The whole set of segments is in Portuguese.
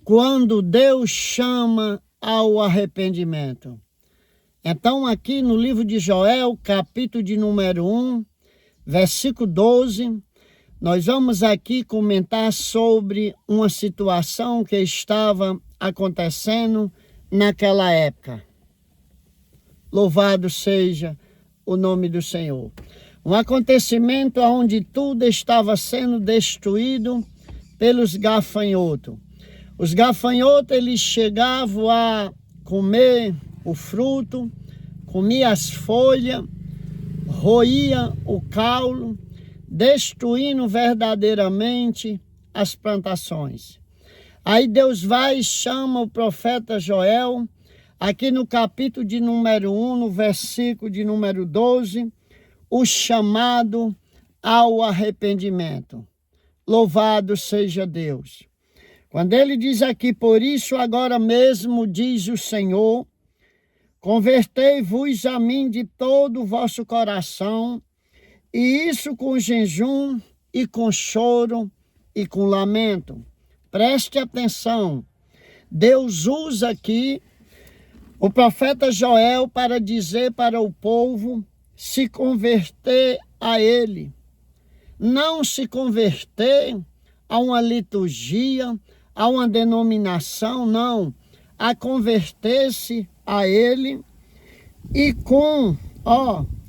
quando Deus chama ao arrependimento. Então, aqui no livro de Joel, capítulo de número 1, versículo 12, nós vamos aqui comentar sobre uma situação que estava acontecendo naquela época. Louvado seja o nome do Senhor. Um acontecimento onde tudo estava sendo destruído pelos gafanhotos. Os gafanhotos, eles chegavam a comer o fruto, comiam as folhas, roía o caule, destruindo verdadeiramente as plantações. Aí Deus vai e chama o profeta Joel, aqui no capítulo de número 1, no versículo de número 12, o chamado ao arrependimento. Louvado seja Deus. Quando ele diz aqui, por isso agora mesmo diz o Senhor, convertei-vos a mim de todo o vosso coração, e isso com jejum e com choro e com lamento. Preste atenção, Deus usa aqui o profeta Joel para dizer para o povo se converter a ele. Não se converter a uma liturgia, a uma denominação, não. A converter-se a ele e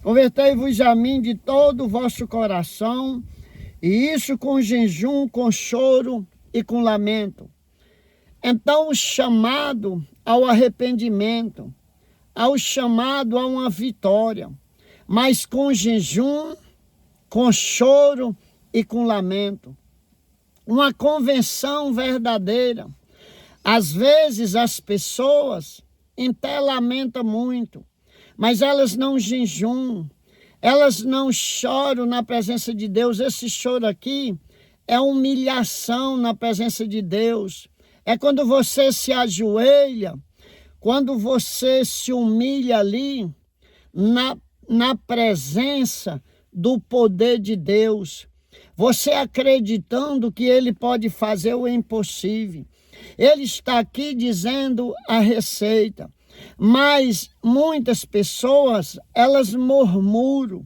convertei-vos a mim de todo o vosso coração, e isso com jejum, com choro e com lamento. Então, o chamado ao arrependimento, ao chamado a uma vitória, mas com jejum, com choro e com lamento. Uma convenção verdadeira. Às vezes as pessoas até lamentam muito, mas elas não jejuam, elas não choram na presença de Deus. Esse choro aqui é humilhação na presença de Deus. É quando você se ajoelha, quando você se humilha ali na presença do poder de Deus. Você acreditando que Ele pode fazer o impossível. Ele está aqui dizendo a receita. Mas muitas pessoas, elas murmuram.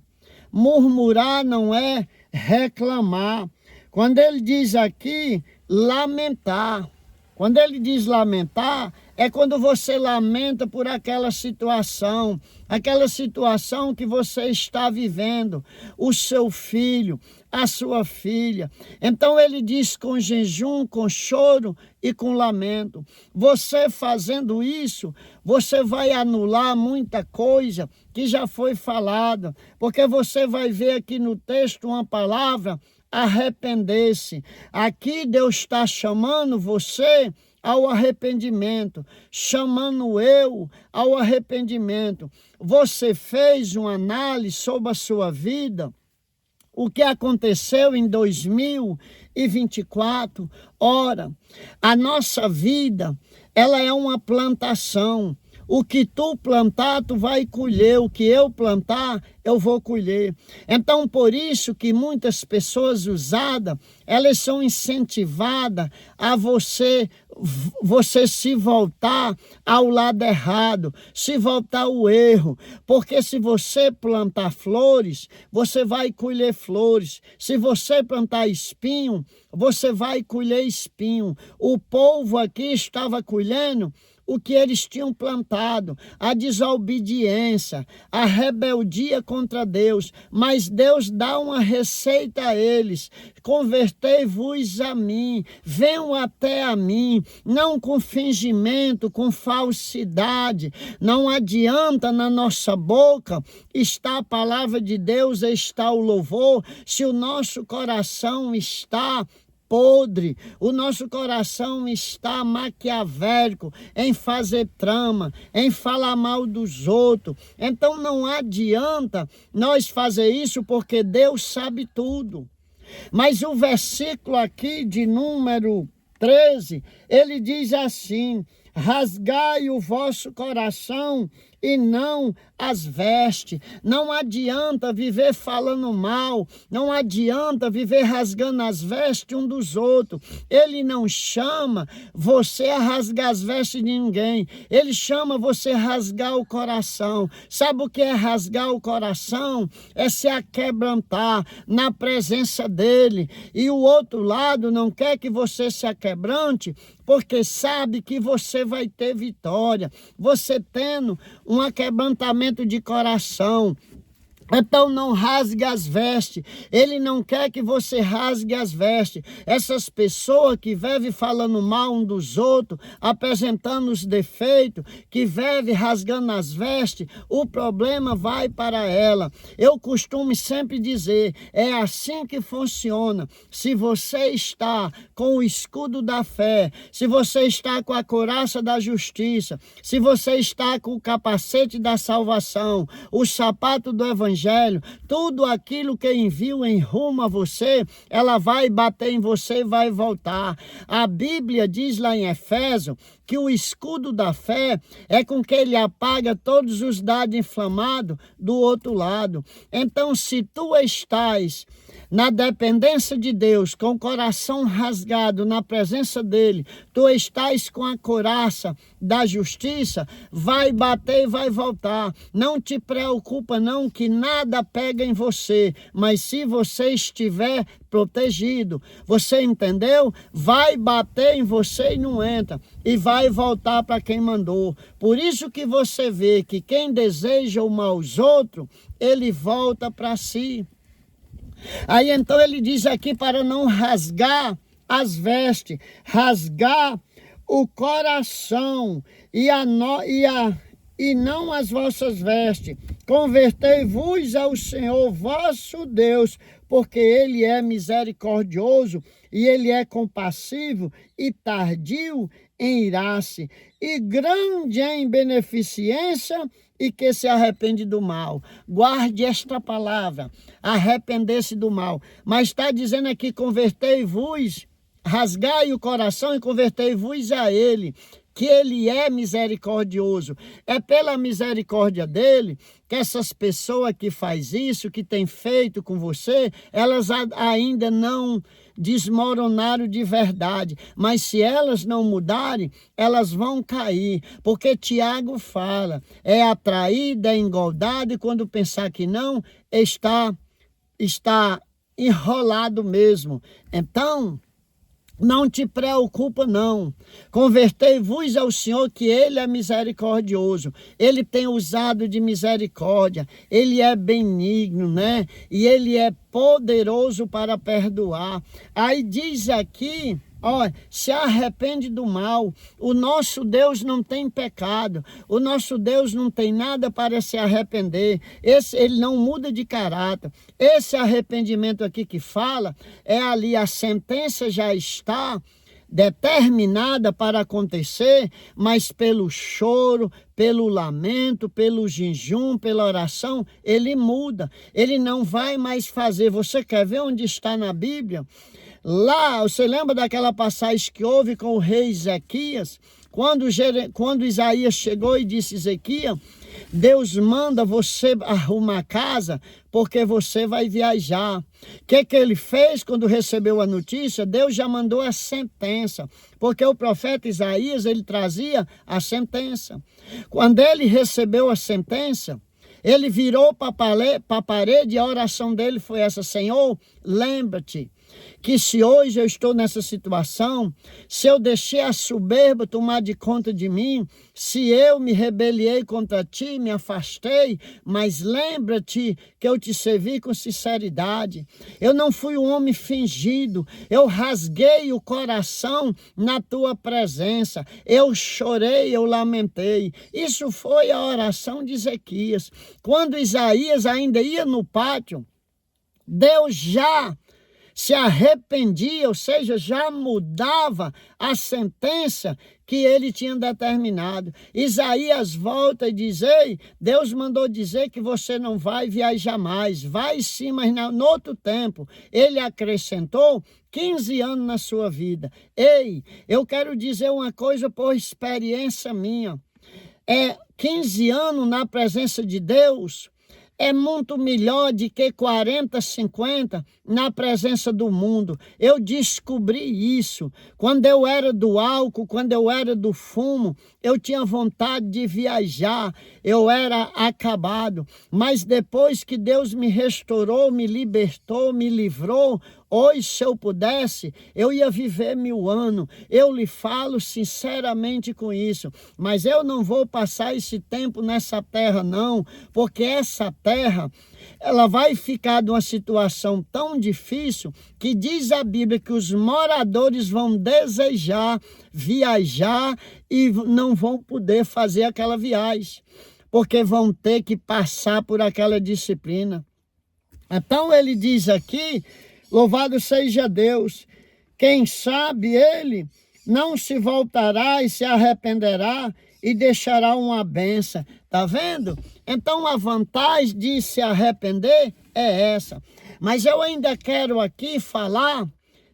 Murmurar não é reclamar. Quando ele diz aqui, lamentar. Quando ele diz lamentar, é quando você lamenta por aquela situação que você está vivendo, o seu filho, a sua filha. Então ele diz com jejum, com choro e com lamento. Você fazendo isso, você vai anular muita coisa que já foi falada, porque você vai ver aqui no texto uma palavra, arrepender-se. Aqui Deus está chamando você ao arrependimento, chamando eu ao arrependimento. Você fez uma análise sobre a sua vida, o que aconteceu em 2024? Ora, a nossa vida, ela é uma plantação. O que tu plantar, tu vai colher. O que eu plantar, eu vou colher. Então, por isso que muitas pessoas usadas, elas são incentivadas a você se voltar ao lado errado, se voltar ao erro. Porque se você plantar flores, você vai colher flores. Se você plantar espinho, você vai colher espinho. O povo aqui estava colhendo o que eles tinham plantado, a desobediência, a rebeldia contra Deus. Mas Deus dá uma receita a eles: convertei-vos a mim, venham até a mim, não com fingimento, com falsidade. Não adianta na nossa boca está a palavra de Deus, está o louvor, se o nosso coração está podre, o nosso coração está maquiavélico em fazer trama, em falar mal dos outros. Então não adianta nós fazer isso, porque Deus sabe tudo. Mas o versículo aqui de número 13, ele diz assim: rasgai o vosso coração e não as vestes. Não adianta viver falando mal, não adianta viver rasgando as vestes um dos outros. Ele não chama você a rasgar as vestes de ninguém, ele chama você a rasgar o coração. Sabe o que é rasgar o coração? É se aquebrantar na presença dele. E o outro lado não quer que você se aquebrante, porque sabe que você vai ter vitória. Você tendo um aquebrantamento de coração, então não rasgue as vestes. Ele não quer que você rasgue as vestes. Essas pessoas que vivem falando mal um dos outros, apresentando os defeitos, que vivem rasgando as vestes, o problema vai para ela. Eu costumo sempre dizer, é assim que funciona. Se você está com o escudo da fé, se você está com a couraça da justiça, se você está com o capacete da salvação, o sapato do evangelho, tudo aquilo que envio em rumo a você, ela vai bater em você e vai voltar. A Bíblia diz lá em Efésios que o escudo da fé é com que ele apaga todos os dardos inflamados do outro lado. Então, se tu estás na dependência de Deus, com o coração rasgado na presença dele, tu estás com a couraça da justiça, vai bater e vai voltar. Não te preocupa não que nada pega em você, mas se você estiver protegido, você entendeu? Vai bater em você e não entra, e vai voltar para quem mandou. Por isso que você vê que quem deseja o mal aos outros, ele volta para si. Aí então ele diz aqui para não rasgar as vestes, rasgar o coração e não as vossas vestes. Convertei-vos ao Senhor vosso Deus, porque ele é misericordioso e ele é compassivo e tardio em irar-se e grande em beneficência e que se arrepende do mal. Guarde esta palavra, arrepender-se do mal. Mas está dizendo aqui, convertei-vos, rasgai o coração e convertei-vos a ele, que ele é misericordioso. É pela misericórdia dele que essas pessoas que faz isso, que tem feito com você, elas ainda não desmoronaram de verdade. Mas se elas não mudarem, elas vão cair. Porque Tiago fala, é atraída, é engordada, e quando pensar que não, está enrolado mesmo. Então, não te preocupa não, convertei-vos ao Senhor que ele é misericordioso, ele tem usado de misericórdia, ele é benigno, né? E ele é poderoso para perdoar. Aí diz aqui, ó, se arrepende do mal. O nosso Deus não tem pecado, o nosso Deus não tem nada para se arrepender, ele não muda de caráter. Esse arrependimento aqui que fala, é ali a sentença já está determinada para acontecer, mas pelo choro, pelo lamento, pelo jejum, pela oração, ele muda, ele não vai mais fazer. Você quer ver onde está na Bíblia? Lá, você lembra daquela passagem que houve com o rei Ezequias? Quando Isaías chegou e disse, Ezequias, Deus manda você arrumar casa porque você vai viajar. O que ele fez quando recebeu a notícia? Deus já mandou a sentença, porque o profeta Isaías, ele trazia a sentença. Quando ele recebeu a sentença, ele virou para a parede e a oração dele foi essa, Senhor, lembra-te que se hoje eu estou nessa situação, se eu deixei a soberba tomar de conta de mim, se eu me rebeliei contra ti, me afastei, mas lembra-te que eu te servi com sinceridade. Eu não fui um homem fingido, eu rasguei o coração na tua presença, eu chorei, eu lamentei. Isso foi a oração de Ezequias. Quando Isaías ainda ia no pátio, Deus já se arrependia, ou seja, já mudava a sentença que ele tinha determinado. Isaías volta e diz: ei, Deus mandou dizer que você não vai viajar mais, vai sim, mas no outro tempo. Ele acrescentou 15 anos na sua vida. Ei, eu quero dizer uma coisa por experiência minha. 15 anos na presença de Deus é muito melhor do que 40, 50 na presença do mundo. Eu descobri isso. Quando eu era do álcool, quando eu era do fumo, eu tinha vontade de viajar, eu era acabado. Mas depois que Deus me restaurou, me libertou, me livrou, hoje, se eu pudesse, eu ia viver 1000 anos. Eu lhe falo sinceramente com isso. Mas eu não vou passar esse tempo nessa terra, não. Porque essa terra, ela vai ficar numa situação tão difícil que diz a Bíblia que os moradores vão desejar viajar e não vão poder fazer aquela viagem. Porque vão ter que passar por aquela disciplina. Então ele diz aqui: louvado seja Deus, quem sabe ele não se voltará e se arrependerá e deixará uma bênção. Tá vendo? Então a vantagem de se arrepender é essa. Mas eu ainda quero aqui falar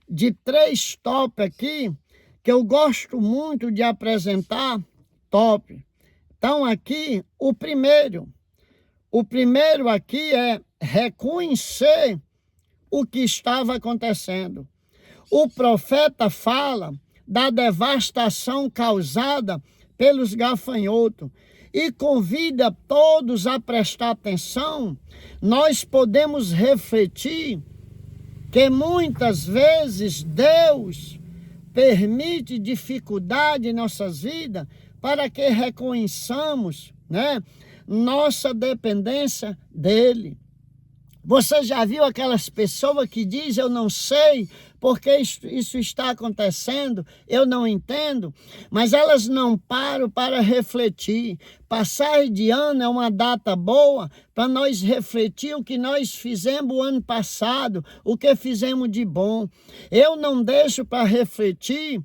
de 3 tópicos aqui que eu gosto muito de apresentar. Top. Então aqui o primeiro aqui é reconhecer o que estava acontecendo. O profeta fala da devastação causada pelos gafanhotos e convida todos a prestar atenção. Nós podemos refletir que muitas vezes Deus permite dificuldade em nossas vidas para que reconheçamos, nossa dependência dele. Você já viu aquelas pessoas que dizem: eu não sei porque isso está acontecendo, eu não entendo, mas elas não param para refletir. Passagem de ano é uma data boa para nós refletir o que nós fizemos o ano passado, o que fizemos de bom. Eu não deixo para refletir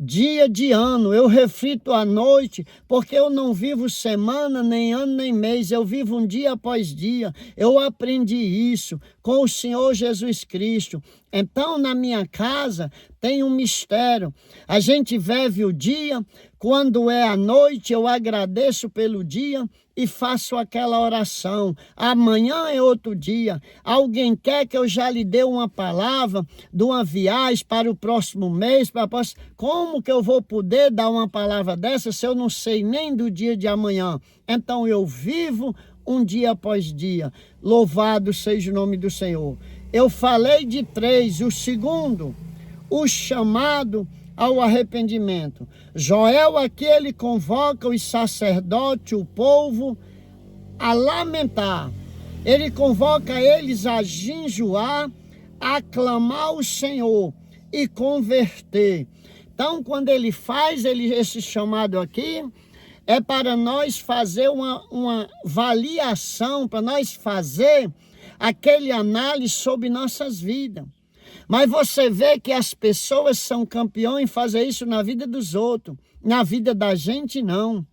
dia de ano, eu reflito à noite, porque eu não vivo semana, nem ano, nem mês, eu vivo um dia após dia. Eu aprendi isso com o Senhor Jesus Cristo. Então, na minha casa tem um mistério. A gente vive o dia, quando é a noite, eu agradeço pelo dia e faço aquela oração. Amanhã é outro dia. Alguém quer que eu já lhe dê uma palavra de uma viagem para o próximo mês? Como que eu vou poder dar uma palavra dessa se eu não sei nem do dia de amanhã? Então eu vivo um dia após dia. Louvado seja o nome do Senhor. Eu falei de 3. O segundo, o chamado ao arrependimento. Joel aqui ele convoca os sacerdotes, o povo, a lamentar. Ele convoca eles a jejuar, a clamar ao Senhor e converter. Então, quando ele faz esse chamado aqui, é para nós fazer uma avaliação, para nós fazer aquele análise sobre nossas vidas. Mas você vê que as pessoas são campeões em fazer isso na vida dos outros. Na vida da gente, não.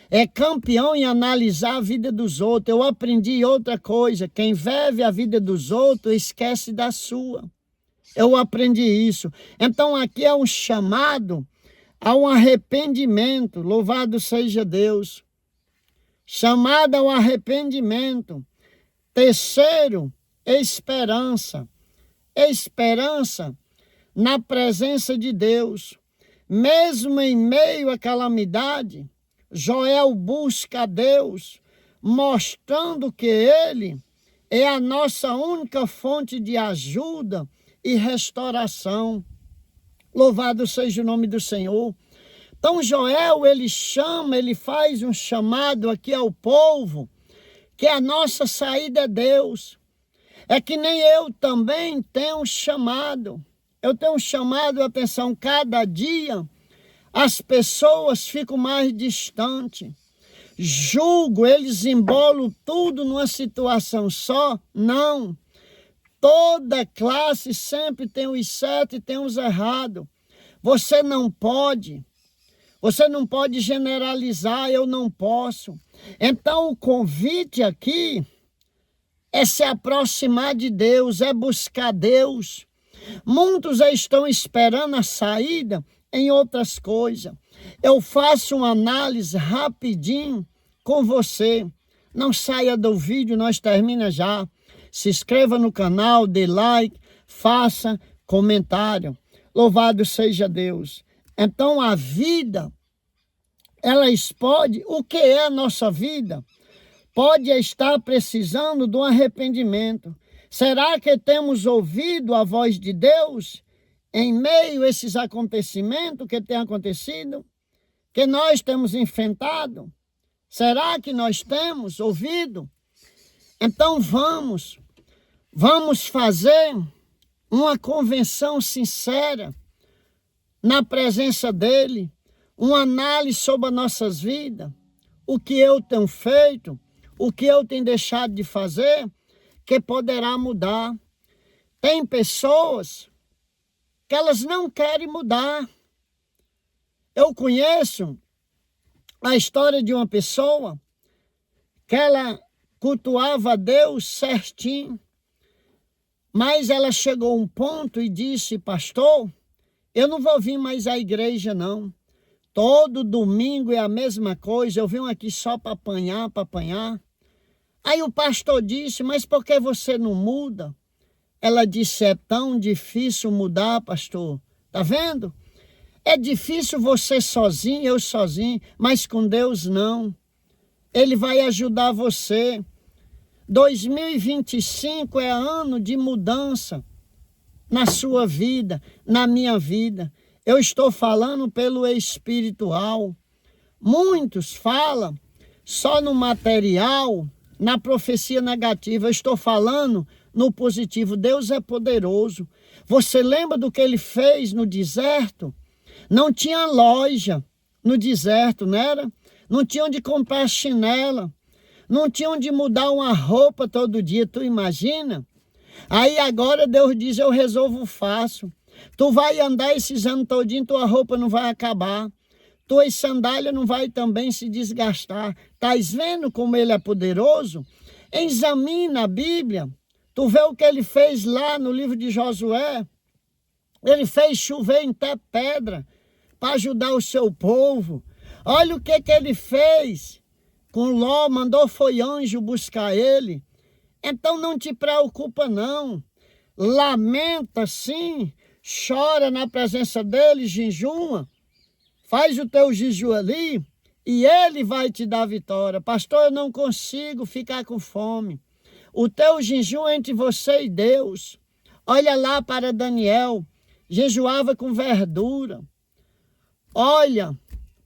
É campeão em analisar a vida dos outros. Eu aprendi outra coisa. Quem vive a vida dos outros, esquece da sua. Eu aprendi isso. Então, aqui é um chamado a um arrependimento. Louvado seja Deus. Chamado ao arrependimento. Terceiro, esperança. Esperança na presença de Deus. Mesmo em meio à calamidade, Joel busca a Deus, mostrando que Ele é a nossa única fonte de ajuda e restauração. Louvado seja o nome do Senhor. Então Joel, ele faz um chamado aqui ao povo, que a nossa saída é Deus. É que nem eu também tenho um chamado. Eu tenho um chamado, atenção, cada dia as pessoas ficam mais distantes. Julgo, eles embolam tudo numa situação só. Não. Toda classe sempre tem os certos e tem os errados. Você não pode generalizar, eu não posso. Então o convite aqui é se aproximar de Deus, é buscar Deus. Muitos estão esperando a saída em outras coisas. Eu faço uma análise rapidinho com você. Não saia do vídeo, nós termina já. Se inscreva no canal, dê like, faça comentário. Louvado seja Deus. Então a vida, ela explode. O que é a nossa vida? Pode estar precisando de um arrependimento. Será que temos ouvido a voz de Deus em meio a esses acontecimentos que têm acontecido? Que nós temos enfrentado? Será que nós temos ouvido? Então vamos fazer uma convenção sincera na presença dele, uma análise sobre as nossas vidas, o que eu tenho feito, o que eu tenho deixado de fazer, que poderá mudar. Tem pessoas que elas não querem mudar. Eu conheço a história de uma pessoa que ela cultuava a Deus certinho, mas ela chegou a um ponto e disse: pastor, eu não vou vir mais à igreja não. Todo domingo é a mesma coisa, eu venho aqui só para apanhar. Aí o pastor disse: mas por que você não muda? Ela disse: é tão difícil mudar, pastor. Tá vendo? É difícil você sozinho, eu sozinho, mas com Deus não. Ele vai ajudar você. 2025 é ano de mudança na sua vida, na minha vida. Eu estou falando pelo espiritual. Muitos falam só no material, na profecia negativa. Eu estou falando no positivo. Deus é poderoso. Você lembra do que ele fez no deserto? Não tinha loja no deserto, não era? Não tinha onde comprar chinela. Não tinha onde mudar uma roupa todo dia. Tu imagina? Aí agora Deus diz: eu resolvo fácil. Tu vai andar esses anos todinho, tua roupa não vai acabar. Tuas sandálias não vai também se desgastar. Estás vendo como ele é poderoso? Examina a Bíblia. Tu vê o que ele fez lá no livro de Josué. Ele fez chover em até pedra para ajudar o seu povo. Olha o que ele fez com Ló, mandou foi anjo buscar ele. Então não te preocupa não. Lamenta sim, chora na presença dele, jejuma. Faz o teu jejum ali e ele vai te dar vitória. Pastor, eu não consigo ficar com fome. O teu jejum é entre você e Deus. Olha lá para Daniel, jejuava com verdura. Olha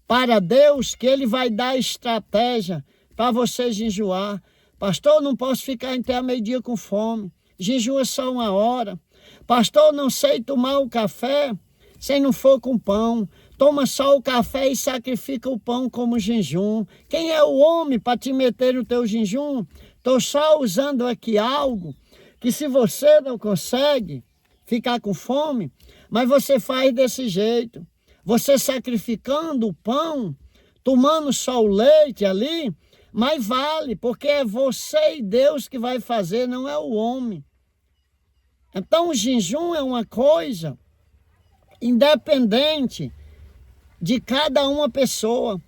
para Deus que ele vai dar estratégia para você jejuar. Pastor, eu não posso ficar até meio-dia com fome. Jejua só 1 hora. Pastor, eu não sei tomar o café se não for com pão. Toma só o café e sacrifica o pão como jejum. Quem é o homem para te meter no teu jejum? Estou só usando aqui algo que se você não consegue ficar com fome, mas você faz desse jeito. Você sacrificando o pão, tomando só o leite ali, mas vale, porque é você e Deus que vai fazer, não é o homem. Então o jejum é uma coisa independente de cada uma pessoa.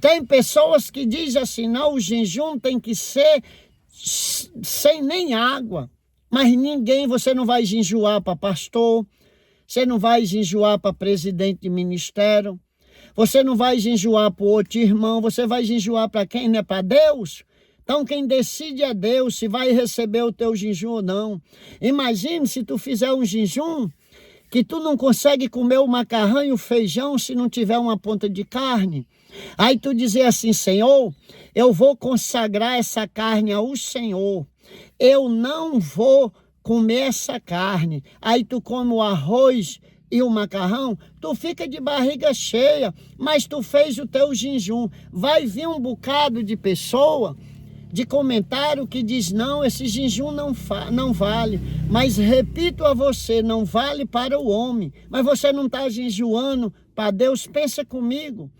Tem pessoas que dizem assim: não, o jejum tem que ser sem nem água. Mas ninguém, você não vai jejuar para pastor, você não vai jejuar para presidente de ministério, você não vai jejuar para outro irmão, você vai jejuar para quem? Não é para Deus? Então quem decide é Deus se vai receber o teu jejum ou não. Imagine se tu fizer um jejum que tu não consegue comer o macarrão e o feijão se não tiver uma ponta de carne. Aí tu dizer assim: Senhor, eu vou consagrar essa carne ao Senhor. Eu não vou comer essa carne. Aí tu come o arroz e o macarrão, tu fica de barriga cheia, mas tu fez o teu jejum. Vai vir um bocado de pessoa de comentário que diz, não, esse jejum não vale. Mas repito a você, não vale para o homem. Mas você não está jejuando para Deus? Pensa comigo.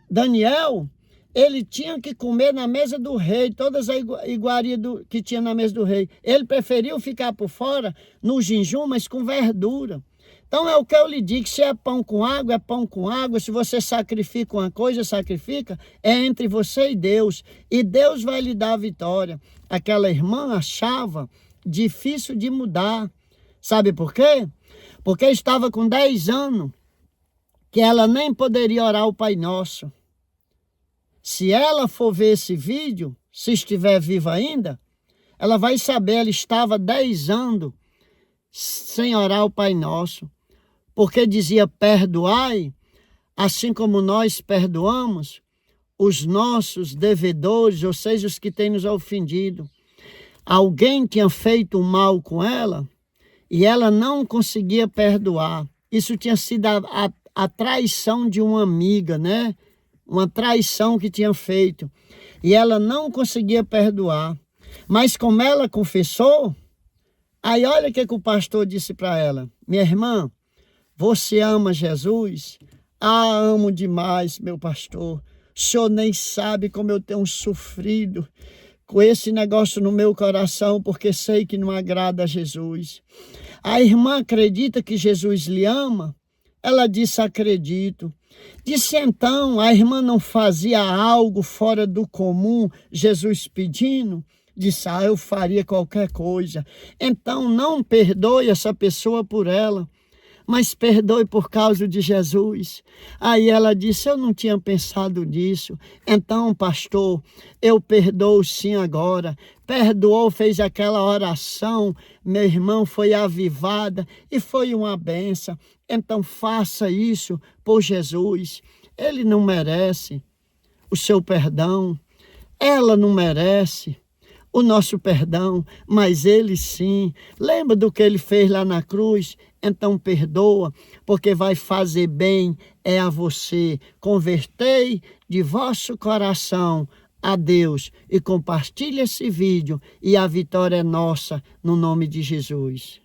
Daniel, ele tinha que comer na mesa do rei, todas as iguarias que tinha na mesa do rei. Ele preferiu ficar por fora no jejum, mas com verdura. Então é o que eu lhe digo, se é pão com água, é pão com água. Se você sacrifica uma coisa, sacrifica, é entre você e Deus. E Deus vai lhe dar a vitória. Aquela irmã achava difícil de mudar. Sabe por quê? Porque estava com 10 anos, que ela nem poderia orar o Pai Nosso. Se ela for ver esse vídeo, se estiver viva ainda, ela vai saber, ela estava 10 anos sem orar o Pai Nosso. Porque dizia, perdoai, assim como nós perdoamos os nossos devedores, ou seja, os que têm nos ofendido. Alguém tinha feito mal com ela e ela não conseguia perdoar. Isso tinha sido a traição de uma amiga, né? Uma traição que tinha feito. E ela não conseguia perdoar. Mas como ela confessou, aí olha o que o pastor disse para ela. Minha irmã, você ama Jesus? Ah, amo demais, meu pastor. O senhor nem sabe como eu tenho sofrido com esse negócio no meu coração, porque sei que não agrada a Jesus. A irmã acredita que Jesus lhe ama? Ela disse, acredito. Disse então, a irmã não fazia algo fora do comum, Jesus pedindo? Disse, eu faria qualquer coisa. Então não perdoe essa pessoa por ela, mas perdoe por causa de Jesus. Aí ela disse, eu não tinha pensado nisso. Então, pastor, eu perdoo sim agora. Perdoou, fez aquela oração, meu irmão, foi avivada e foi uma benção. Então faça isso por Jesus. Ele não merece o seu perdão. Ela não merece o nosso perdão, mas ele sim. Lembra do que ele fez lá na cruz? Então perdoa, porque vai fazer bem a você. Convertei de vosso coração a Deus e compartilhe esse vídeo e a vitória é nossa no nome de Jesus.